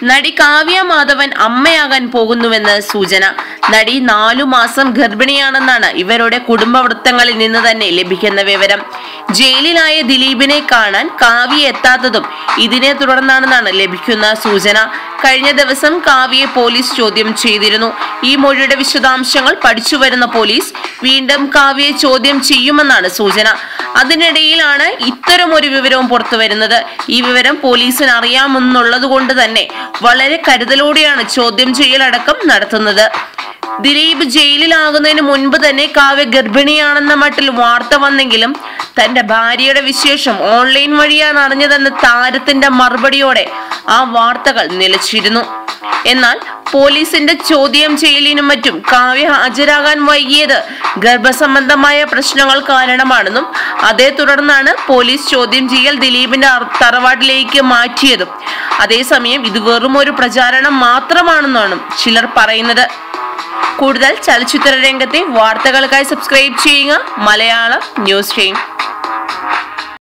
നടി കാവ്യ മാധവൻ അമ്മയാകാൻ പോകുന്നുവെന്ന് സൂചന. നടി 4 മാസം ഗർഭിണിയാണെന്നാണ് ഇവരുടെ കുടുംബ വൃത്തങ്ങളിൽ നിന്ന് തന്നെ ലഭിക്കുന്ന വിവരം. ജയിലിലായ ദിലീപിനെ കാണാൻ കാവ്യ എത്താത്തതും ഇതിനെ തുടർന്നാണെന്നാണ് ലഭിക്കുന്ന സൂചന. കഴിഞ്ഞ ദിവസം കാവ്യയെ പോലീസ് ചോദ്യം ചെയ്തിരുന്നു. ഈ മൊഴിയുടെ വിശദാംശങ്ങൾ പഠിച്ചു വരുന്ന പോലീസ് വീണ്ടും കാവ്യയെ ചോദ്യം ചെയ്യുമെന്നാണ് സൂചന. അതിനിടയിലാണ് ഇത്തരമൊരു വിവരവും പുറത്തു വരുന്നത്. ഈ വിവരം പോലീസിന് അറിയാമെന്നുള്ളത് കൊണ്ട് തന്നെ വളരെ കരുതലോടെയാണ് ചോദ്യം ചെയ്യലടക്കം നടത്തുന്നത്. ദിലീപ് ജയിലിലാകുന്നതിന് മുൻപ് തന്നെ കാവ്യ ഗർഭിണിയാണെന്ന മട്ടിൽ വാർത്ത വന്നെങ്കിലും തന്റെ ഭാര്യയുടെ വിശേഷം ഓൺലൈൻ വഴിയാണ് അറിഞ്ഞതെന്ന താരത്തിന്റെ മറുപടിയോടെ ആ വാർത്തകൾ നിലച്ചിരുന്നു. എന്നാൽ പോലീസിന്റെ ചോദ്യം ചെയ്യലിനും മറ്റും കാവ്യ ഹാജരാകാൻ വൈകിയത് ഗർഭസംബന്ധമായ പ്രശ്നങ്ങൾ കാരണമാണെന്നും അതേ തുടർന്നാണ് പോലീസ് ചോദ്യം ചെയ്യൽ ദിലീപിന്റെ തറവാട്ടിലേക്ക് മാറ്റിയതും. അതേസമയം ഇത് വെറും ഒരു പ്രചാരണം മാത്രമാണെന്നാണ് ചിലർ പറയുന്നത്. കൂടുതൽ ചലച്ചിത്ര രംഗത്തെ വാർത്തകൾക്കായി സബ്സ്ക്രൈബ് ചെയ്യുക മലയാളം ന്യൂസ് ടൈം.